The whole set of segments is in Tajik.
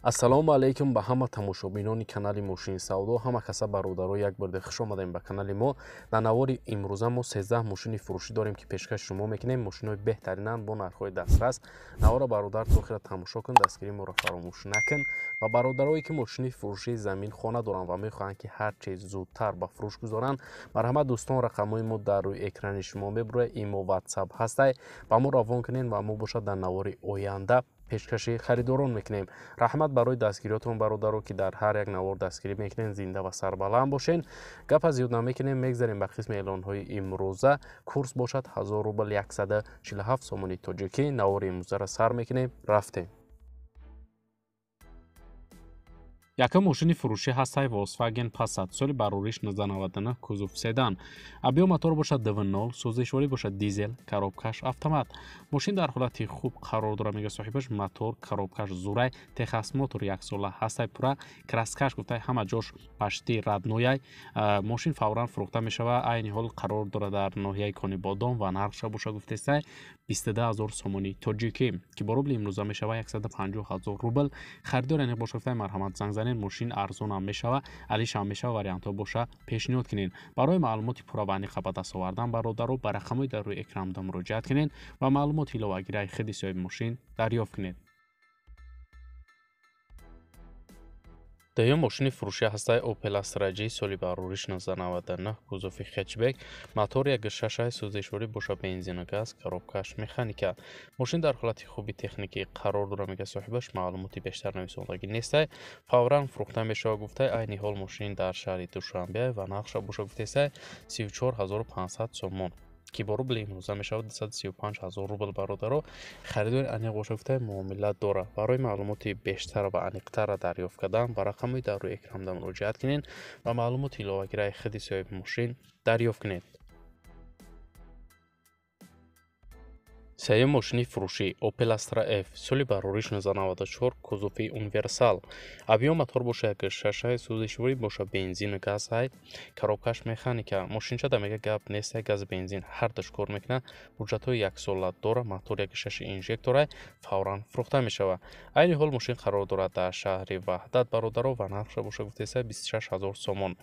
ассалому алайкум ба ҳама тамошобинони канали мошини савдо. Ҳама каса бародаро як барда хуш омадем ба канали мо. Дар навори имрӯза мо 13 мошини фурӯшӣ дорем ки пешкаши шумо мекунем. Мошинои беҳтаринанд бо нархҳои дастрас. Навора бародар то охира тамошо кун, дастгирии моро фаромӯш накун. Ва бародарое ки мошини фурӯшии замин хона доранд ва мехоҳанд ки ҳар чиз зудтар ба фурӯш гузоранд, марҳамат дӯстон, рақамҳои мо дар рӯи экрани шумо мебурояд. Имо WhatsApp ҳастай, ба мо равон кунед ва мо бошад дар навори оянда пешкаши харидорон мекунем. Раҳмат барои дастгириётон бародаро ки дар ҳар як навор дастгирӣ мекунем. Зинда ва сарбаланд бошен. Гапа зиёд намекунем, мегзарем ба қисми эълонҳои имрӯза. Курс бошад 1000 рубл 147 сомони тоҷикӣ. Навори имрӯзаро сар мекунем. Рафтем. Якум мошини фурӯшӣ ҳастай Volkswagen Passat соли барориш 1999, кузов седан. Абиё мотор бошад 2.0, сӯзишворӣ бошад дизел, коробкаш автомат. Мошин дар ҳолати хуб қарор дорад, мега соҳибаш. Мотор, коробкаш зурай, Texas мотор 1 сола ҳастай пура, краскаш гуфтай ҳама ҷош пашти раднояй. Мошин фавран фурӯхта мешавад. Айни ҳол қарор дорад дар ноҳияи Кони Бодом ва нархша бошад гуфтесай 22000 сомони тоҷикӣ ки бо рубли имрӯза мешавад 150000 рубл. Харидор ани боша гуфтай марҳамат занг занед. Мошин арзон ҳам мешавад, алиш ҳам мешавад, вариантҳо боша пешниҳод кунед. Барои маълумоти пурра ва аниқа ба даст овардан бародаро ба рақамҳои дар рӯи экранда муроҷиат кунед ва маълумоти иловагираи худи соҳиби мошин дарёфт кунед. Дуюм мошини фурӯшӣ ҳастай Opel Astra J соли барориш 1999, кузови хетчбек, мотор 1.6, сӯзишворӣ боша бензину газ, коробкаш механика. Мошин дар ҳолати хуби техникӣ қарор дорад, мега соҳибаш. Маълумоти бештар нависондагӣ нестай. Фавран фурӯхта мешавад гуфтай. Айни ҳол мошин дар шаҳри Душанбе ва нархша боша гуфтесай 34500 сомон ки бо рубли имрӯза мешавад 235000 рубл. бародаро харидори аниқ боша гуфтай муомила дора. Барои маълумоти бештар ва аниқтара дарёфт кардан ба рақамҳои дар рӯи экранда муроҷиат кунед ва маълумоти иловагираи худи соҳиби мошин дарёфт кунед. Сеюм мошини фурӯшӣ Opel Astra F соли барориш 1994, кузови универсал. Абиё мотор боша 1.6, сӯзишворӣ боша бензину газ, коробкаш механика. Мошинчада мега гап нест, газ бензин ҳардаш кор мекунад. ҳуҷҷатҳои 1 сола дора. Мотор 1.6 инжектор, фавран фурӯхта мешавад. Айни ҳол мошин қарор дорад дар шаҳри Ваҳдат бародаро ва нархша боша гуфтесай 26000 сомон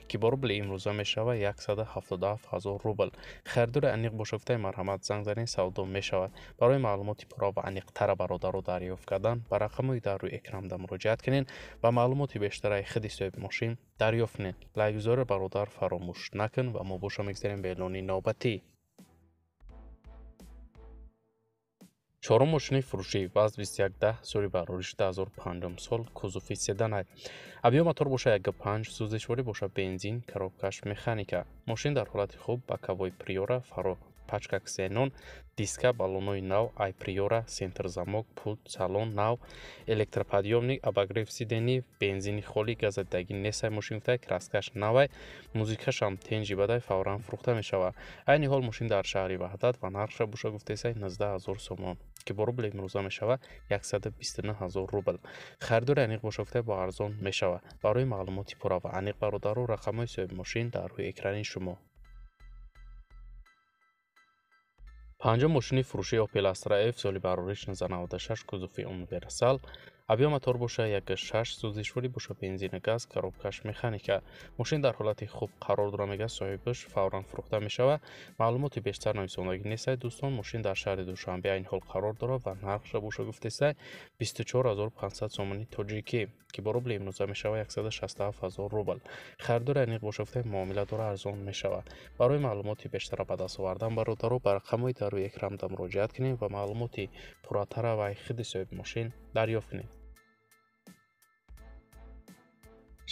ки бо рубли имрӯза мешавад 177000 рубл. харидори аниқ боша гуфтай марҳамат занг занед, савдо мешавад. барои маълумоти пурра ва аниқтара бародаро дарёфт кардан ба рақамҳои дар рӯи экранда муроҷиат кунед ва маълумоти бештараи худи соҳиби мошин дарёфт кунед. лайкгузори бародар фаромӯш накун ва мо боша мегзарем ба эълони навбатӣ. чорум мошини фурӯшӣ ВАЗ 2110 соли барориш 2005 сол, кузови седан. абиё мотор боша 1.5, сӯзишворӣ боша бензин, коробкаш механика. мошин дар ҳолати хуб. баковой приора, фаро пачка ксенон, диска баллонои нав, ай приора, сентр замок, пулт, салон нав, электроподъёмник, обогрев сиденӣ, бензини холӣ, газадагӣ несай. мошин гуфтай краскаш навай, музикашам тенҷи бадай. фавран фурӯхта мешавад. айни ҳол мошин дар шаҳри Ваҳдат ва нархша боша гуфтесай 19000 сомон ки бо рубли имрӯза мешавад 129000 рубл. харидори аниқ боша гуфтай бо арзон мешавад. барои маълумоти пурра ва аниқ бародаро рақамҳои соҳиби мошин дар рӯи экрани шумо. панҷум мошини фурӯшӣ Opel Astra F соли барориш 1996, кузови универсал. абиё мотор боша 1.6, сӯзишворӣ боша бензину газ, коробкаш механика. мошин дар ҳолати хуб қарор дорад, мега соҳибаш. фавран фурӯхта мешавад. маълумоти бештар нависондагӣ нестай. дӯстон, мошин дар шаҳри Душанбе айни ҳол қарор дорад ва нархша боша гуфтесай 24500 сомони тоҷикӣ ки бо рубли имрӯза мешавад 167000 рубл. харидори аниқ боша гуфтай муомила дора, арзон мешавад. барои маълумоти бештара ба даст овардан бародаро ба рақамҳои дар рӯи экранда муроҷиат кунед ва маълумоти пурратара ва худи соҳиби мошин дарёфт кунед.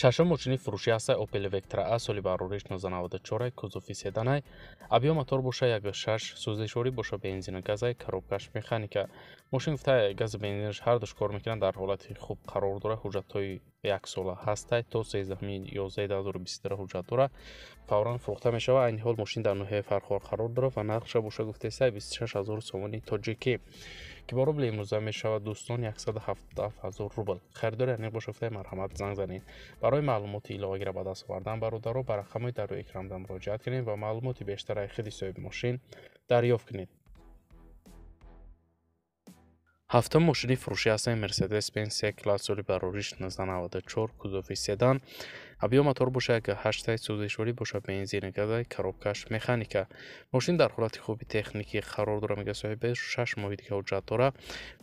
шашум мошини фурӯшӣ ҳастай Opel Vectra A соли барориш 1994, кузови седан. абиё мотор боша 1.6, сӯзишворӣ боша бензину газ, коробкаш механика. мошин гуфтай газ бензинаш ҳардуш кор мекунад. дар ҳолати хуб қарор дорад. ҳуҷҷатҳои 1 сола ҳастай. то 13/11/2023 ҳуҷҷат дорад. фавран фурӯхта мешавад. айни ҳол мошин дар ноҳияи Фархор қарор дорад ва нархша боша гуфтесай 26000 сомони тоҷикӣ ки бо рубли имрӯза мешавад дӯстон 177000 рубл. харидори аниқ боша гуфтай марҳамат занг занед. барои маълумоти иловагира ба даст овардан бародаро ба рақамҳои дар рӯи экранда муроҷиат кунед ва маълумоти бештараи худи соҳиби мошин дарёфт кунед. Ҳафтум мошини фурӯшӣ ҳастанд Mercedes-Benz C-Class соли барориш 1994 кузови седан. Объем мотор бошад 8 сӯзишворӣ бошад, бензини газовый, коробкаш механика. Мошин дар ҳолати хуби техникӣ қарор дорад, мега соҳиби 6 моҳи дига ҳуҷҷат дорад,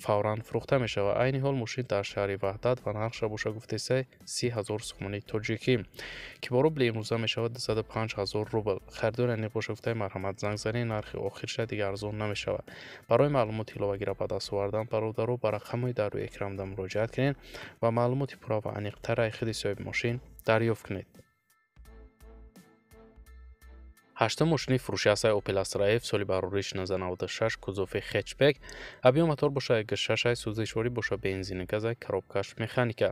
фавран фурӯхта мешавад. Айни ҳол мошин дар шаҳри Ваҳдат ва нархша бошад гуфтаисай 30 000 сомони тоҷикӣ, ки бо рубли имрӯза мешавад 205 000 рубл. Харидори аниқ бошад гуфтаи марҳамат занг занед, нархи охирша дига арзон намешавад. Барои маълумоти иловагира ба даст овардан бародару ба рақамҳои дар рӯи экранда муроҷиат кунед ва маълумоти пурра ва аниқтараи худи соҳиби мошин дарёфт кунед. Ҳаштум мошини фурӯшӣ ҳастанд Opel Astra F соли барориш 1996 кузови хетчбек. Объем мотор бошад 6 сӯзишворӣ бошад, бензини газовый, коробкаш механика.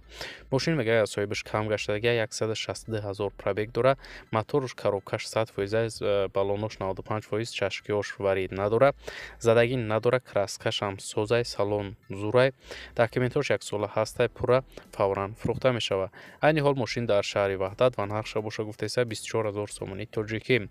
Мошин мегӯяд соҳибаш кам гаштаги 162 000 пробег дорад. Моторш коробкаш 100%, баллонош 95%, чашкиёш варид надорад. Задагӣ надорад, краскашам созай, салон зурай. Документош 1 сола ҳастай, пурра фавран фурӯхта мешавад. Айни ҳол мошин дар шаҳри Ваҳдат ва нархша бошад гуфтаисай 24 000 сомони тоҷикӣ,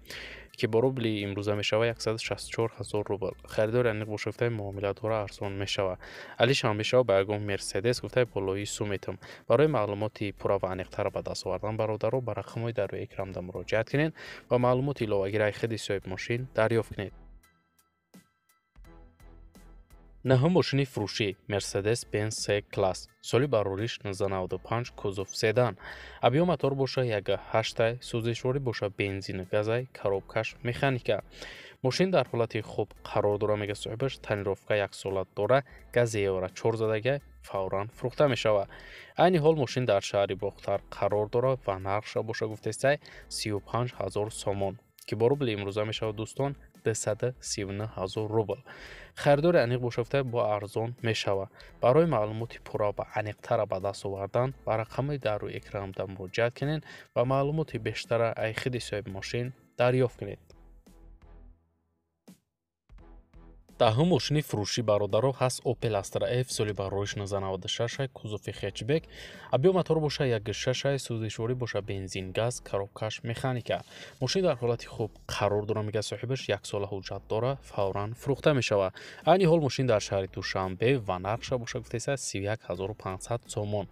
ки бо рубли имрӯза мешавад 164 000 рубл. Харидори аниқ бошад гуфтаи муомиладора арзон мешавад. Алишам мешавад ба ягон Мерседес гуфтаи болои сумметум. Барои маълумоти пурра ва аниқтара ба даст овардан бародаро ба рақамҳои дар рӯи экранда муроҷиат кунед ва маълумоти иловагираи худи соҳиби мошин дарёфт кунед. Наҳум мошини фурӯшӣ Mercedes-Benz C-Class соли барориш 1995 кузов седан. Объем мотор бошад 8 сӯзишворӣ бошад, бензини газовый, коробкаш механика. Мошин дар ҳолати хуб қарор дорад, мега соҳибаш тонировка 1 сола дорад, гази евро 4 задага фавран фурӯхта мешавад. Айни ҳол мошин дар шаҳри Бохтар қарор дорад ва нархша бошад гуфтаисай 35 000 сомон, ки бо рубли имрӯза мешавад дӯстон 239 000 рубл. Харидори аниқ бошад гуфтаи бо арзон мешавад. Барои маълумоти пурра ва аниқтара ба даст овардан ба рақамҳои дар рӯи экранда муроҷиат кунед ва маълумоти бештара аз худи соҳиби мошин дарёфт кунед. Даҳум мошини фурӯшӣ бародаро ҳаст Opel Astra F соли барориш 1996 кузови хетчбек. Объем мотор бошад 6 сӯзишворӣ бошад, бензин, газ, коробкаш механика. Мошин дар ҳолати хуб қарор дорад, мега соҳибаш 1 сола ҳуҷҷат дорад, фавран фурӯхта мешавад. Айни ҳол мошин дар шаҳри Душанбе ва нархша бошад гуфтаисай 31 500 сомон,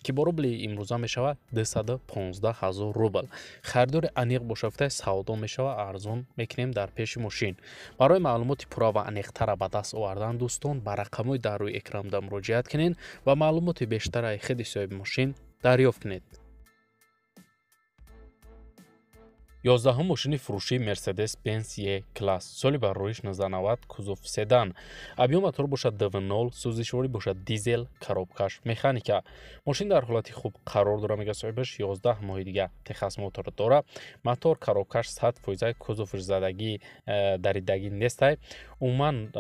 ки бо рубли имрӯза мешавад 215 000 рубл. Харидори аниқ бошад гуфтаи савдо мешавад, арзон мекунем дар пеши мошин. Барои маълумоти пурра ва аниқтара ба даст овардан дӯстон ба рақамҳои дар рӯи экранда муроҷиат кунед ва маълумоти бештараи худи соҳиби мошин дарёфт кунед. 11 мошини фурӯшӣ Mercedes-Benz E-Class соли барориш 1990 кузов седан. Объем мотор бошад 2.0 сӯзишворӣ бошад, дизел, коробкаш механика. Мошин дар ҳолати хуб қарор дорад, мега соҳибаш 11 моҳи дига техас мотор дорад. Мотор коробкаш 100%, кузовш задагӣ даридагӣ нестай. Умуман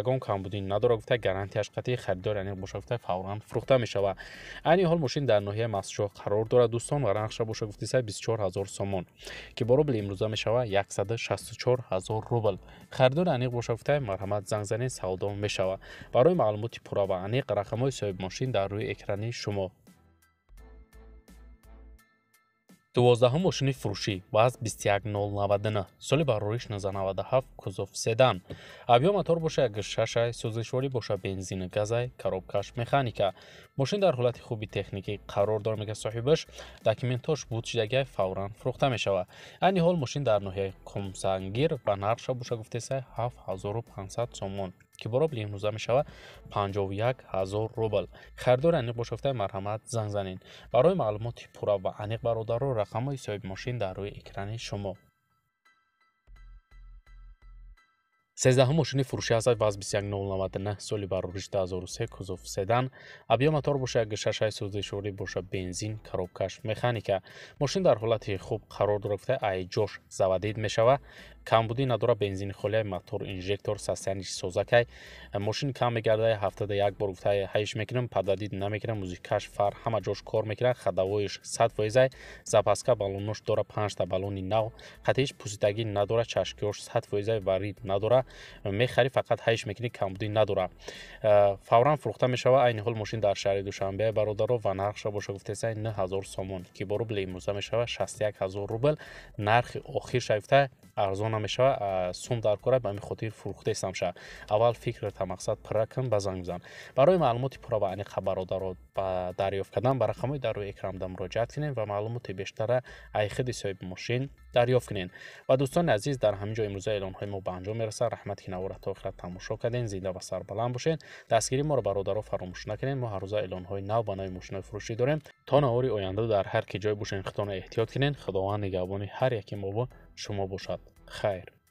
ягон камбудӣ надорад, гуфта гарантияш қатъӣ. Харидори аниқ бошад гуфта фавран фурӯхта мешавад. Айни ҳол мошин дар ноҳияи Масҷоҳ қарор дорад дӯстон ва нархша бошад гуфтаисай 24 000 сомон, ки бо рубли имрӯза мешавад 164 000 рубл. Харидори аниқ бошад гуфтаи марҳамат занг занед, савдо мешавад. Барои маълумоти пурра ва аниқ рақамҳои соҳиби мошин дар рӯи экрани шумо. 12 мошини фурӯшӣ ВАЗ 21099 соли барориш 1997 кузов седан. Объем мотор бошад 6 сӯзишворӣ бошад, бензини газовый, коробкаш механика. Мошин дар ҳолати хуби техникӣ қарор дорад, мега соҳибаш документош буд шудага фавран фурӯхта мешавад. Айни ҳол мошин дар ноҳияи Қумсангир ва нархша бошад гуфтаисай 7500 сомон, ки бо рубли имрӯза мешавад 51 000 рубл. Харидори аниқ бошад гуфтаи марҳамат занг занед. Барои маълумоти пурра ва аниқ бародаро рақамҳои соҳиби мошин дар рӯи экрани шумо. 13 мошини фурӯшӣ ҳастад ВАЗ 21099 соли барориш 2003 кузов седан. Объем мотор бошад 6 сӯзишворӣ бошад, бензин, коробкаш механика. Мошин дар ҳолати хуб қарор дорад, гуфта айҷош завадид мешавад. камбудӣ надорад, бензини холия, мотор, инжектор, состояниш созакай. Мошин кам мегардад, ҳафтада як бор гуфта ҳайш мекунам, пададид намекунам, музикаш фар ҳама ҷош кор мекунад, хадавоиш 100%, запаска баллонош дорад, 5 та баллони нав, қатъиш пуситагӣ надорад, чашкиёш 100% варид надорад, мехари фақат ҳайш мекунӣ, камбудӣ надорад. Фавран фурӯхта мешавад. Айни ҳол мошин дар шаҳри Душанбе бародаро ва нархша бошад гуфтаисай 9000 сомон, ки бо рубли имрӯза мешавад 61 000 рубл. Нархи охир шафта арзон намешава сум дар кора ба михотир фурухтаистам ша. Аввал фикрата мақсад пурра кун ба занг бизан. Барои маълумоти пурра ва аниқа бародаро ба дарёфт кардан ба рақамҳои дар рӯи экранда муроҷиат кунед ва маълумоти бештара аз худи соҳиби мошин дарёфт кунед. ва дӯстони азиз, дар ҳамин ҷо имрӯза эълонҳои мо ба анҷом мерасад. раҳмати ки навора то охира тамошо кардем. зинда ва сарбаланд бошед. дастгирии моро бародаро фаромӯш накунед. мо ҳар рӯза эълонҳои нав ба нави мошинҳои фурӯшӣ дорем. то навори оянда дар ҳар ки ҷой бошед худтонро эҳтиёт кунед. худованд нигаҳбони ҳар яки мо бо шумо бошад. хайр.